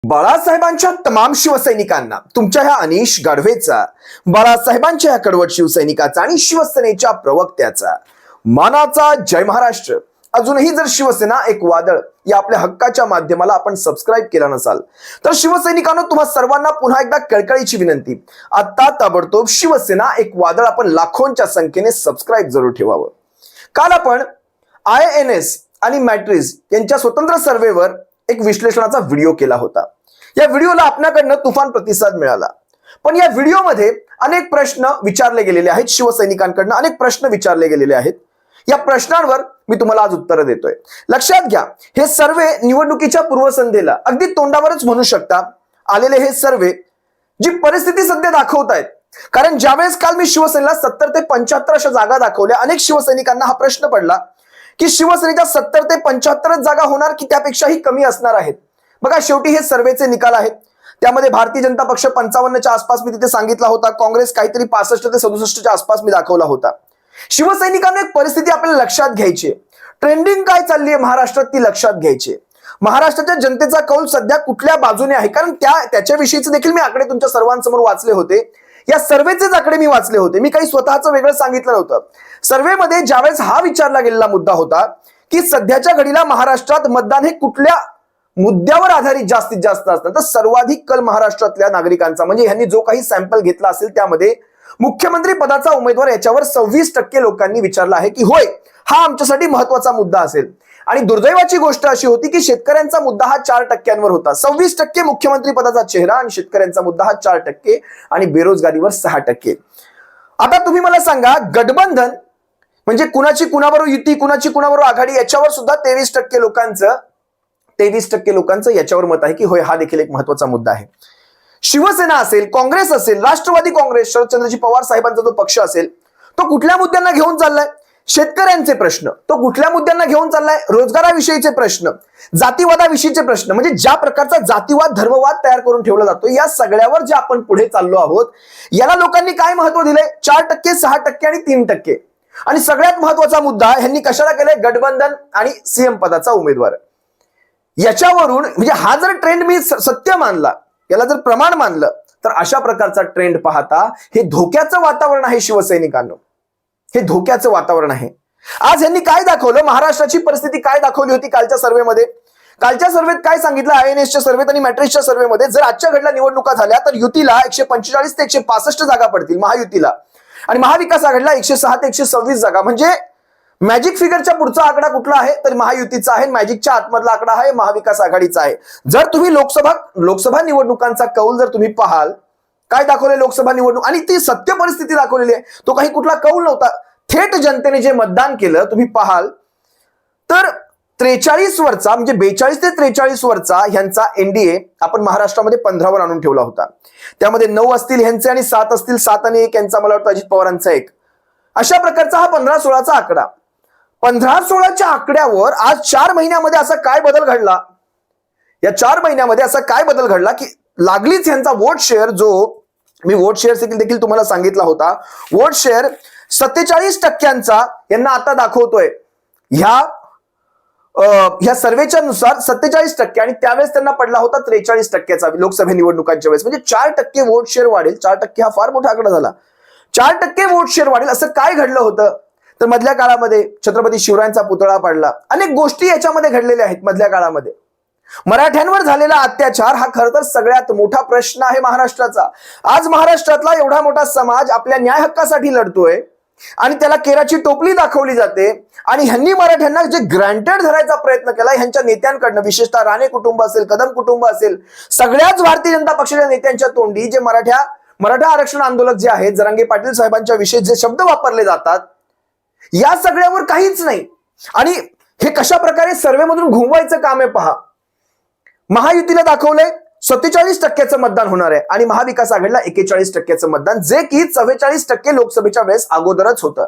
बाळासाहेबांच्या तमाम शिवसैनिकांना तुमच्या ह्या अनिश गाढवेचा, बाळासाहेबांच्या ह्या कडवट शिवसैनिकाचा आणि शिवसेनेच्या प्रवक्त्याचा मानाचा जय महाराष्ट्र. अजूनही जर शिवसेना एक वादळ या आपल्या हक्काच्या माध्यमाला आपण सबस्क्राईब केला नसाल तर शिवसैनिकांनो, तुम्हा सर्वांना पुन्हा एकदा कळकळीची विनंती, आता ताबडतोब शिवसेना एक वादळ आपण लाखोंच्या संख्येने सबस्क्राईब जरूर ठेवावं. काल आपण IANS आणि मॅट्रिस यांच्या स्वतंत्र सर्वेवर एक विश्लेषणाचा व्हिडिओ केला होता. या व्हिडिओला आपल्याकडनं तुफान प्रतिसाद मिळाला. पण या व्हिडिओमध्ये अनेक प्रश्न विचारले गेलेले आहेत, शिवसैनिकांकडनं अनेक प्रश्न विचारले गेलेले आहेत. या प्रश्नांवर मी तुम्हाला आज उत्तर देतोय. लक्षात घ्या, हे सर्वे निवडणुकीच्या पूर्वसंध्येला अगदी तोंडावरच म्हणू शकता आलेले हे सर्वे जी परिस्थिती सध्या दाखवतायत. कारण ज्यावेळेस काल मी शिवसेनेला 70 ते 75 अशा जागा दाखवल्या, अनेक शिवसैनिकांना हा प्रश्न पडला की शिवसेनेच्या 70 ते 75 जागा होणार की त्यापेक्षाही कमी असणार आहेत. बघा, शेवटी हे सर्वेचे निकाल आहेत. त्यामध्ये भारतीय जनता पक्ष 55च्या आसपास मी तिथे सांगितला होता, काँग्रेस काहीतरी 65 ते 67च्या आसपास मी दाखवला होता. शिवसैनिकांना एक परिस्थिती आपल्याला लक्षात घ्यायची, ट्रेंडिंग काय चालली आहे महाराष्ट्रात ती लक्षात घ्यायची. महाराष्ट्राच्या जनतेचा कौल सध्या कुठल्या बाजूने आहे, कारण त्याच्याविषयीचे देखील मी आकडे तुमच्या सर्वांसमोर वाचले होते. या सर्वेचेच आकडे मी वाचले होते, मी काही स्वतःचं वेगळं सांगितलं नव्हतं. सर्वेमध्ये ज्यावेळेस हा विचारला गेलेला मुद्दा होता की सध्याच्या घडीला महाराष्ट्रात मतदान हे कुठल्या मुद्द्यावर आधारित जास्तीत जास्त असतं, तर सर्वाधिक कल महाराष्ट्रातल्या नागरिकांचा, म्हणजे यांनी जो काही सॅम्पल घेतला असेल त्यामध्ये मुख्यमंत्री पदाचा उमेदवार याच्यावर 26% लोकांनी विचारला आहे की होय, हा आमच्यासाठी महत्वाचा मुद्दा असेल. आणि दुर्दैवाची गोष्ट अशी होती की शेतकऱ्यांचा मुद्दा हा 4%वर होता. 26% मुख्यमंत्री पदाचा चेहरा आणि शेतकऱ्यांचा मुद्दा हा 4% आणि बेरोजगारीवर 6%. आता तुम्ही मला सांगा, गठबंधन म्हणजे कुणाची कुणाबरोबर युती, कुणाची कुणाबरोबर आघाडी, याच्यावर सुद्धा 23% लोकांचं याच्यावर मत आहे की होय, हा देखील एक महत्वाचा मुद्दा आहे. शिवसेना असेल, काँग्रेस असेल, राष्ट्रवादी काँग्रेस, शरदचंद्रजी पवार साहेबांचा जो पक्ष असेल, तो कुठल्या मुद्द्यांना घेऊन चाललाय? शेतकऱ्यांचे प्रश्न. तो कुठल्या मुद्द्यांना घेऊन चाललाय? रोजगाराविषयीचे प्रश्न, जातीवादाविषयीचे प्रश्न, म्हणजे ज्या प्रकारचा जातीवाद, धर्मवाद तयार करून ठेवला जातो, या सगळ्यावर जे आपण पुढे चाललो आहोत, याला लोकांनी काय महत्व दिलंय? 4%, 6% आणि 3%. आणि सगळ्यात महत्वाचा मुद्दा ह्यांनी कशाला केलाय? गठबंधन आणि सीएम पदाचा उमेदवार. याच्यावरून म्हणजे हा जर ट्रेंड मी सत्य मानला, याला जर प्रमाण मानलं, तर अशा प्रकारचा ट्रेंड पाहता हे धोक्याचं वातावरण आहे शिवसैनिकांनो, हे धोक्याचं वातावरण आहे. आज यांनी काय दाखवलं, महाराष्ट्राची परिस्थिती काय दाखवली होती कालच्या सर्वेमध्ये? कालच्या सर्वेत काय सांगितलं? IANSच्या सर्वेत आणि मॅट्रिसच्या सर्वेमध्ये जर आजच्या घडल्या निवडणुका झाल्या तर युतीला 145 ते 165 जागा पडतील महायुतीला, आणि महाविकास आघाडीला 106 ते 126 जागा. म्हणजे मॅजिक फिगरच्या पुढचा आकडा कुठला आहे? तर महायुतीचा आहे. मॅजिकच्या आतमधला आकडा आहे महाविकास आघाडीचा आहे. जर तुम्ही लोकसभा निवडणुकांचा कौल जर तुम्ही पाहाल, काय दाखवले लोकसभा निवडणूक, आणि ती सत्य परिस्थिती दाखवलेली आहे, तो काही कुठला कौल नव्हता. थेट जनतेने जे मतदान केलं तुम्ही पाहाल तर 43 वरचा, म्हणजे 42 ते 43 वरचा ह्यांचा NDA आपण महाराष्ट्रामध्ये 15 वर आणून ठेवला होता. त्यामध्ये 9 असतील ह्यांचे आणि 7 असतील, 7 आणि 1 यांचा, मला वाटतं अजित पवारांचा 1. अशा प्रकारचा हा 15-16चा आकडा. 15-16च्या आकड्यावर आज 4 महिन्यामध्ये असा काय बदल घडला? या 4 महिन्यामध्ये असा काय बदल घडला की लागलीच यांचा वोट शेअर, जो मी वोट शेअर देखील तुम्हाला सांगितला होता, वोट शेअर 47% यांना आता दाखवतोय ह्या सर्वेच्या नुसार 47%, आणि त्यावेळेस त्यांना पडला होता 43%चा लोकसभा निवडणुकांच्या वेळेस. म्हणजे 4% वोट शेअर वाढेल. 4% हा फार मोठा आकडा झाला. 4% वोट शेअर वाढेल असं काय घडलं होतं? तर मधल्या काळामध्ये छत्रपती शिवरायांचा पुतळा पाडला, अनेक गोष्टी याच्यामध्ये घडलेल्या आहेत मधल्या काळामध्ये. मराठ्यांवर झालेला अत्याचार हा खरं तर सगळ्यात मोठा प्रश्न आहे महाराष्ट्राचा. आज महाराष्ट्रातला एवढा मोठा समाज आपल्या न्याय हक्कासाठी लढतोय आणि त्याला केराची टोपली दाखवली जाते, आणि ह्यांनी मराठ्यांना जे ग्रँटेड धरायचा प्रयत्न केला ह्यांच्या नेत्यांकडनं, विशेषतः राणे कुटुंब असेल, कदम कुटुंब असेल, सगळ्याच भारतीय जनता पक्षाच्या नेत्यांच्या तोंडी जे मराठा आरक्षण आंदोलक जे आहेत, जरांगे पाटील साहेबांच्या विषयी जे शब्द वापरले जातात, या सगळ्यावर काहीच नाही. आणि हे कशा प्रकारे सर्वेमधून घुमवायचं काम आहे पहा. महायुतीला दाखवलंय 47%चं मतदान होणार आहे आणि महाविकास आघाडीला 41%चं मतदान, जे की 44% लोकसभेच्या वेळेस अगोदरच होतं.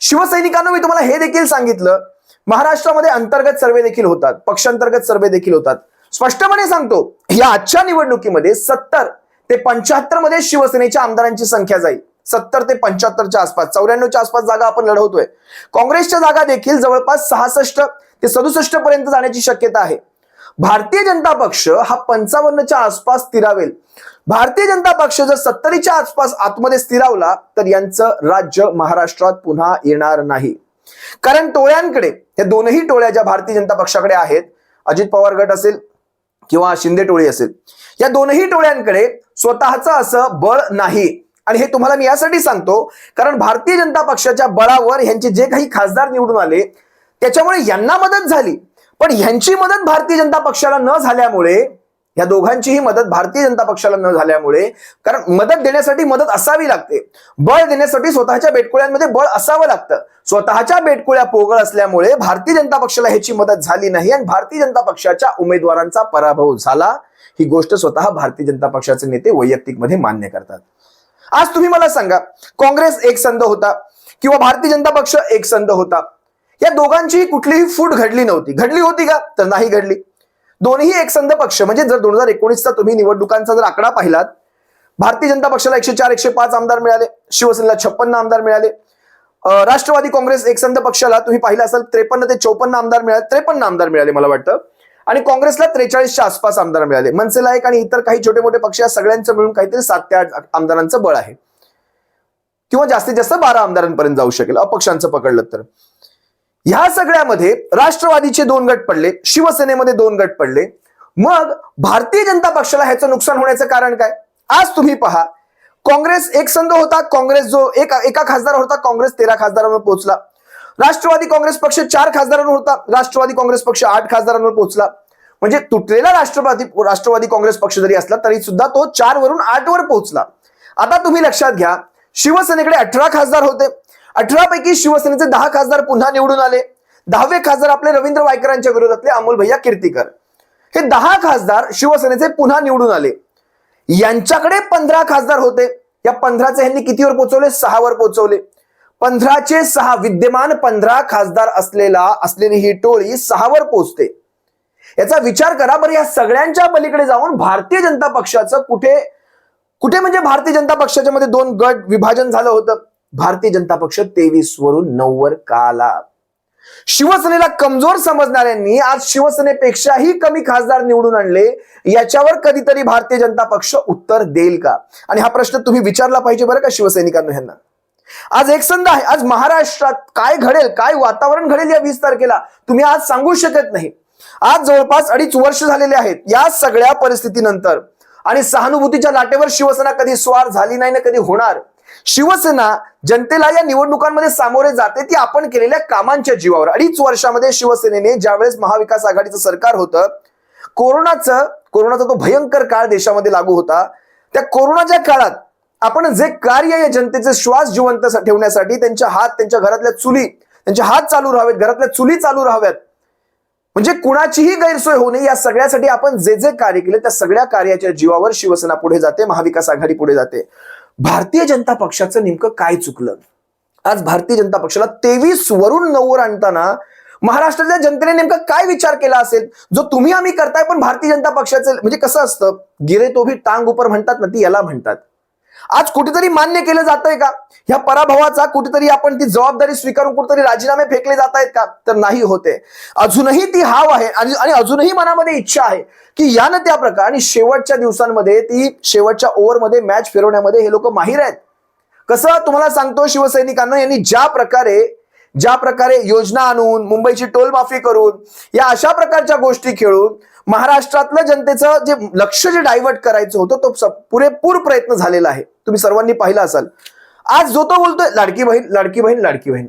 शिवसैनिकांना मी तुम्हाला हे देखील सांगितलं, महाराष्ट्रामध्ये अंतर्गत सर्वे देखील होतात, पक्षांतर्गत सर्वे देखील होतात. स्पष्टपणे सांगतो, या आजच्या निवडणुकीमध्ये 70 ते 75 मध्ये शिवसेनेच्या आमदारांची संख्या जाईल. 70 ते 75च्या आसपास, 94च्या आसपास जागा आपण लढवतोय. काँग्रेसच्या जागा देखील जवळपास 66 ते 67 पर्यंत जाण्याची शक्यता आहे. भारतीय जनता पक्ष हा 55च्या आसपास स्थिरावेल. भारतीय जनता पक्ष जर 70च्या आसपास आतमध्ये स्थिरावला तर यांचं राज्य महाराष्ट्रात पुन्हा येणार नाही. कारण टोळ्यांकडे, हे दोनही टोळ्या ज्या भारतीय जनता पक्षाकडे आहेत, अजित पवार गट असेल किंवा शिंदे टोळी असेल, या दोनही टोळ्यांकडे स्वतःचं असं बळ नाही. आणि हे तुम्हाला मी यासाठी सांगतो कारण भारतीय जनता पक्षाच्या बळावर यांचे जे काही खासदार निवडून आले त्याच्यामुळे यांना मदत झाली, पण ह्यांची मदत भारतीय जनता पक्षाला न झाल्यामुळे, या दोघांचीही मदत भारतीय जनता पक्षाला न झाल्यामुळे, कारण मदत देण्यासाठी मदत असावी लागते, बळ देण्यासाठी स्वतःच्या बेटकुळ्यांमध्ये बळ असावं लागतं. स्वतःच्या बेटकुळ्या पोगळ असल्यामुळे भारतीय जनता पक्षाला ह्याची मदत झाली नाही आणि भारतीय जनता पक्षाच्या उमेदवारांचा पराभव झाला. ही गोष्ट स्वतः भारतीय जनता पक्षाचे नेते वैयक्तिक मध्ये मान्य करतात. आज तुम्ही मला सांगा, काँग्रेस एक संध होता किंवा भारतीय जनता पक्ष एक संध होता, या दोघांची कुठलीही फूट घडली नव्हती. घडली होती का? तर नाही घडली. दोन्ही एक संध पक्ष, म्हणजे जर 2019चा तुम्ही निवडणुकांचा जर आकडा पाहिलात, भारतीय जनता पक्षाला 104 105 आमदार मिळाले, शिवसेनेला 56 आमदार मिळाले, राष्ट्रवादी काँग्रेस एक संध पक्षाला तुम्ही पाहिलं असेल 53 ते 54 आमदार मिळाले, 53 आमदार मिळाले मला वाटतं, आणि काँग्रेसला 43च्या आसपास आमदार मिळाले. मनसेला एक आणि इतर काही छोटे मोठे पक्ष या सगळ्यांचं मिळून काहीतरी 7 ते 8 आमदारांचं बळ आहे, किंवा जास्तीत जास्त 12 आमदारांपर्यंत जाऊ शकेल अपक्षांचं पकडलं तर. ह्या सगळ्यामध्ये राष्ट्रवादीचे 2 गट पडले, शिवसेनेमध्ये 2 गट पडले. मग भारतीय जनता पक्षाला ह्याचं नुकसान होण्याचं कारण काय? आज तुम्ही पहा, काँग्रेस एक संध होता, काँग्रेस जो एका खासदार होता, काँग्रेस 13 खासदारांवर पोहोचला. राष्ट्रवादी काँग्रेस पक्ष 4 खासदारांवर होता, राष्ट्रवादी काँग्रेस पक्ष 8 खासदारांवर पोहोचला. म्हणजे तुटलेला राष्ट्रवादी काँग्रेस पक्ष जरी असला तरी सुद्धा तो 4 वरून 8 वर पोहोचला. आता तुम्ही लक्षात घ्या, शिवसेनेकडे 18 खासदार होते, 18 पैकी शिवसेनेचे 10 खासदार पुन्हा निवडून आले. 10वे खासदार आपले रवींद्र वायकरांच्या विरोधातले अमोल भैया कीर्तीकर, हे 10 खासदार शिवसेनेचे पुन्हा निवडून आले. यांच्याकडे 15 खासदार होते, या 15चे यांनी कितीवर पोहोचवले? 6 वर पोहोचवले. 15चे 6 विद्यमान 15 खासदार असलेली ही टोळी 6 वर पोहोचते. याचा विचार करा बरं, या सगळ्यांच्या पलीकडे जाऊन भारतीय जनता पक्षाचं कुठे म्हणजे भारतीय जनता पक्षाच्या मध्ये 2 गट विभाजन झालं होतं. भारतीय जनता पक्ष 23 वरून 9 वर का आला? शिवसेनेला कमजोर समजणाऱ्यांनी आज शिवसेनेपेक्षाही कमी खासदार निवडून आणले, याच्यावर कधीतरी भारतीय जनता पक्ष उत्तर देईल का? आणि हा प्रश्न तुम्ही विचारला पाहिजे बरं का शिवसैनिकांनो ह्यांना. आज एक संध आहे, आज महाराष्ट्रात काय घडेल, काय वातावरण घडेल या 20 तारखेला तुम्ही आज सांगू शकत नाही. आज जवळपास 2.5 वर्ष झालेले आहेत या सगळ्या परिस्थितीनंतर, आणि सहानुभूतीच्या लाटेवर शिवसेना कधी स्वार झाली नाही ना कधी होणार. शिवसेना जनतेला या निवडणुकांमध्ये सामोरे जाते ती आपण केलेल्या कामांच्या जीवावर. 2.5 वर्षामध्ये शिवसेनेने ज्यावेळेस महाविकास आघाडीचं सरकार होतं, कोरोनाचा तो भयंकर काळ देशामध्ये लागू होता, त्या कोरोनाच्या काळात आपण जे कार्य या जनतेचे श्वास जिवंत ठेवण्यासाठी त्यांच्या घरातल्या चुली, त्यांचे हात चालू राहावेत, घरातल्या चुली चालू राहाव्यात, म्हणजे कुणाचीही गैरसोय होऊ नये, या सगळ्यासाठी आपण जे कार्य केले त्या सगळ्या कार्याच्या जीवावर शिवसेना पुढे जाते, महाविकास आघाडी पुढे जाते. भारतीय जनता पक्षाचं नेमकं काय चुकलं? आज भारतीय जनता पक्षाला 23 वरून 9 वर आणताना महाराष्ट्रातल्या जनतेने नेमका काय विचार केला असेल, जो तुम्ही आम्ही करताय. पण भारतीय जनता पक्षाचं म्हणजे कसं असतं, गिरे तो भी टांग ऊपर म्हणतात ना, ती याला म्हणतात. आज कुठेतरी मान्य केलं जातंय का ह्या पराभवाचा? कुठेतरी आपण ती जबाबदारी स्वीकारून कुठेतरी राजीनामे फेकले जात आहेत का? तर नाही होते. अजूनही ती हाव आहे आणि अजूनही मनामध्ये इच्छा आहे की यानं त्या प्रकार, आणि शेवटच्या दिवसांमध्ये ती शेवटच्या ओव्हरमध्ये मॅच फिरवण्यामध्ये हे लोक माहीर आहेत. कसं तुम्हाला सांगतो शिवसैनिकांना, यांनी ज्या प्रकारे योजना आणून, मुंबईची टोल माफी करून, या अशा प्रकारच्या गोष्टी खेळून महाराष्ट्रातलं जनतेचं जे लक्ष डायव्हर्ट करायचं होतं तो पुरेपूर प्रयत्न झालेला आहे. तुम्ही सर्वांनी पाहिलं असाल. आज जो तो बोलतोय लाडकी बहीण लाडकी बहीण लाडकी बहीण.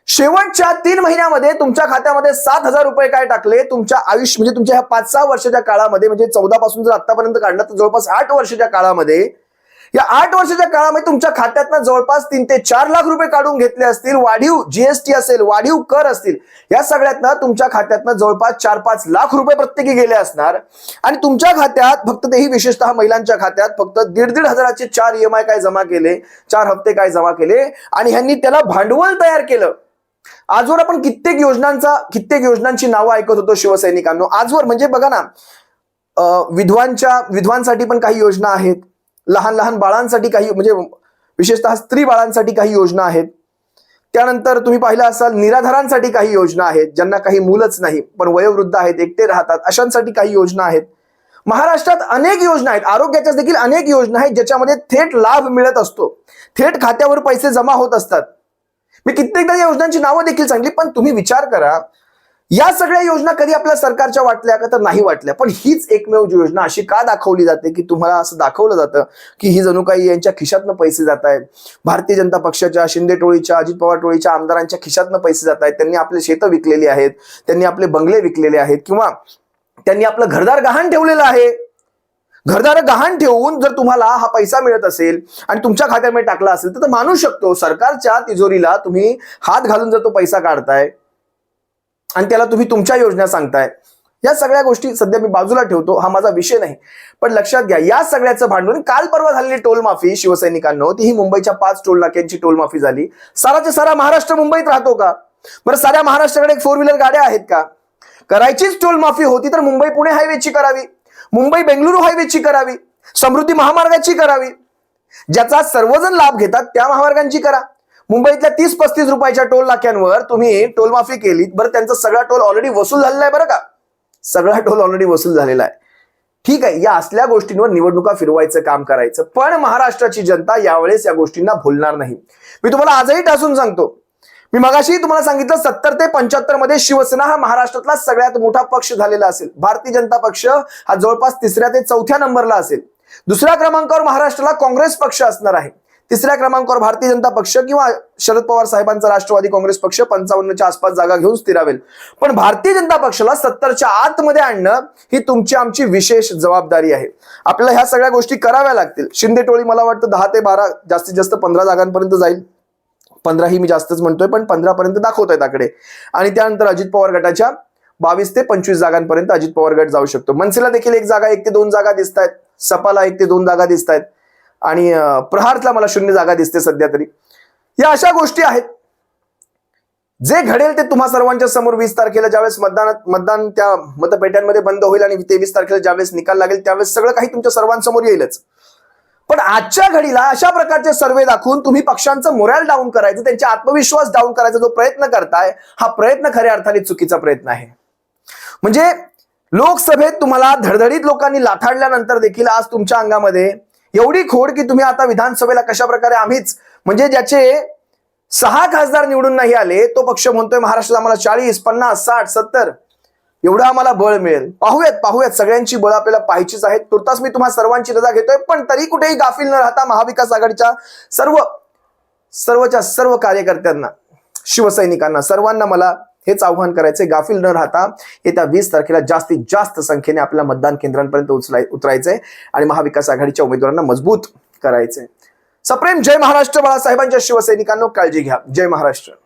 शेवटच्या 3 महिन्यामध्ये तुमच्या खात्यामध्ये 7,000 रुपये काय टाकले? तुमच्या आयुष्य म्हणजे तुमच्या ह्या 5-6 वर्षाच्या काळामध्ये, म्हणजे 14 पासून जर आतापर्यंत काढलं तर जवळपास 8 वर्षाच्या काळामध्ये, या 8 वर्षाच्या काळामध्ये तुमच्या खात्यातनं जवळपास 3 ते 4 लाख रुपये काढून घेतले असतील. वाढीव जीएसटी असेल, वाढीव कर असतील, या सगळ्यातनं तुमच्या खात्यातनं जवळपास 4-5 लाख रुपये प्रत्येकी गेले असणार. आणि तुमच्या खात्यात फक्त, तेही विशेषतः महिलांच्या खात्यात फक्त 1,500 हजाराचे 4 EMI काय जमा केले, 4 हप्ते काय जमा केले, आणि ह्यांनी त्याला भांडवल तयार केलं. आजवर आपण कित्येक योजनांची नावं ऐकत होतो शिवसैनिकांनो. आजवर म्हणजे बघा ना, विधवांसाठी पण काही योजना आहेत, लहान लहान बाळांसाठी काही, म्हणजे विशेषतः स्त्री बाळांसाठी काही योजना आहेत, त्यानंतर तुम्ही पाहिलं असाल निराधारांसाठी काही योजना आहेत, ज्यांना काही मूलच नाही पण वयोवृद्ध आहेत, एकटे राहतात, अशांसाठी काही योजना आहेत. महाराष्ट्रात अनेक योजना आहेत, आरोग्याच्या देखील अनेक योजना आहेत ज्याच्यामध्ये थेट लाभ मिळत असतो, थेट खात्यावर पैसे जमा होत असतात. मी कित्येकदा या योजनांची नावं देखील सांगली, पण तुम्ही विचार करा या सगळ्या योजना कधी आपल्या सरकारच्या वाटल्या का? तर नाही वाटल्या. पण हीच एकमेव योजना अशी का दाखवली जाते की तुम्हाला असं दाखवलं जातं की ही जणू काही यांच्या खिशातनं पैसे जात आहेत, भारतीय जनता पक्षाच्या, शिंदे टोळीच्या, अजित पवार टोळीच्या आमदारांच्या खिशातनं पैसे जात आहेत, त्यांनी आपले शेतं विकलेली आहेत, त्यांनी आपले बंगले विकलेले आहेत, किंवा त्यांनी आपलं घरदार गहाण ठेवलेलं आहे. घरदार गहाण ठेवून जर तुम्हाला हा पैसा मिळत असेल आणि तुमच्या खात्यामध्ये टाकला असेल तर मानू शकतो सरकारच्या तिजोरीला तुम्ही हात घालून जर तो पैसा काढताय आणि त्याला तुम्ही तुमच्या योजना सांगताय. या सगळ्या गोष्टी सध्या मी बाजूला ठेवतो, हा माझा विषय नाही. पण लक्षात घ्या या सगळ्याचं भांडून काल परवा झालेली टोल माफी शिवसैनिकांनो, ती ही मुंबईच्या 5 टोल नाक्यांची टोल माफी झाली. साराच्या सारा महाराष्ट्र मुंबईत राहतो का? बरं, साऱ्या महाराष्ट्राकडे 4 व्हीलर गाड्या आहेत का? करायचीच टोल माफी होती तर मुंबई पुणे हायवेची करावी, मुंबई बेंगलुरू हायवेची करावी, समृद्धी महामार्गाची करावी. ज्याचा सर्वजण लाभ घेतात त्या महामार्गांची करा. मुंबईतल्या 30-35 रुपयाच्या टोल नाक्यांवर तुम्ही टोल माफी केली, बरं त्यांचा सगळा टोल ऑलरेडी वसूल झालेला आहे, बरं का, सगळा टोल ऑलरेडी वसूल झालेला आहे. ठीक आहे, या असल्या गोष्टींवर निवडणुका फिरवायचं काम करायचं, पण महाराष्ट्राची जनता यावेळेस या गोष्टींना भुलणार नाही. मी तुम्हाला आजही टासून सांगतो, मी मगाशी तुम्हाला सांगितलं 70 ते 75 मध्ये शिवसेना हा महाराष्ट्रातला सगळ्यात मोठा पक्ष झालेला असेल. भारतीय जनता पक्ष हा जवळपास 3ऱ्या ते 4थ्या नंबरला असेल. 2ऱ्या क्रमांकावर महाराष्ट्राला काँग्रेस पक्ष असणार आहे. 3ऱ्या क्रमांकावर भारतीय जनता पक्ष किंवा शरद पवार साहेबांचा राष्ट्रवादी काँग्रेस पक्ष 55च्या आसपास जागा घेऊन स्थिरावेल. पण भारतीय जनता पक्षाला 70च्या आतमध्ये आणणं ही तुमची आमची विशेष जबाबदारी आहे. आपल्याला ह्या सगळ्या गोष्टी कराव्या लागतील. शिंदे टोळी मला वाटतं 10 ते 12 जास्तीत जास्त 15 जागांपर्यंत जाईल. 15 ही मी जास्तच म्हणतोय, पण 15 पर्यंत दाखवत आहेत आकडे. आणि त्यानंतर अजित पवार गटाच्या 22 ते 25 जागांपर्यंत अजित पवार गट जाऊ शकतो. मनसेला देखील 1 जागा, 1 ते 2 जागा दिसत आहेत. सपाला 1 ते 2 जागा दिसत आहेत आणि प्रहारला मला 0 जागा दिसते सध्या तरी. या अशा गोष्टी आहेत. जे घडेल ते तुम्हा सर्वांच्या समोर 20 तारखेला ज्यावेळेस मतदान त्या मतपेट्यांमध्ये बंद होईल आणि 23 तारखेला ज्यावेळेस निकाल लागेल त्यावेळेस सगळं काही तुमच्या सर्वांसमोर येईलच. पण आजच्या घडीला अशा प्रकारचे सर्वे दाखवून तुम्ही पक्षांचं मोरल डाऊन करायचं, त्यांचा आत्मविश्वास डाऊन करायचा जो प्रयत्न करताय, हा प्रयत्न खऱ्या अर्थाने चुकीचा प्रयत्न आहे. म्हणजे लोकसभेत तुम्हाला धडधडीत लोकांनी लाथाडल्यानंतर देखील आज तुमच्या अंगामध्ये एवढी खोड की तुम्ही आता विधानसभेला कशा प्रकारे आम्हीच, म्हणजे ज्याचे 6 खासदार निवडून नाही आले तो पक्ष म्हणतोय महाराष्ट्रात आम्हाला 40, 50, 60, 70 एवढं आम्हाला बळ मिळेल. पाहूयात सगळ्यांची बळ आपल्याला पाहायचीच आहेत. तुर्तास मी तुम्हा सर्वांची रजा घेतोय, पण तरी कुठेही गाफील न राहता महाविकास आघाडीच्या सर्वच्या सर्व कार्यकर्त्यांना, शिवसैनिकांना, सर्वांना मला हेच आव्हान करायचंय, गाफील न राहता येत्या 20 तारखेला जास्तीत जास्त संख्येने आपल्या मतदान केंद्रांपर्यंत उतरायचंय आणि महाविकास आघाडीच्या उमेदवारांना मजबूत करायचंय. सप्रेम जय महाराष्ट्र. बाळासाहेबांच्या शिवसैनिकांनो काळजी घ्या. जय महाराष्ट्र.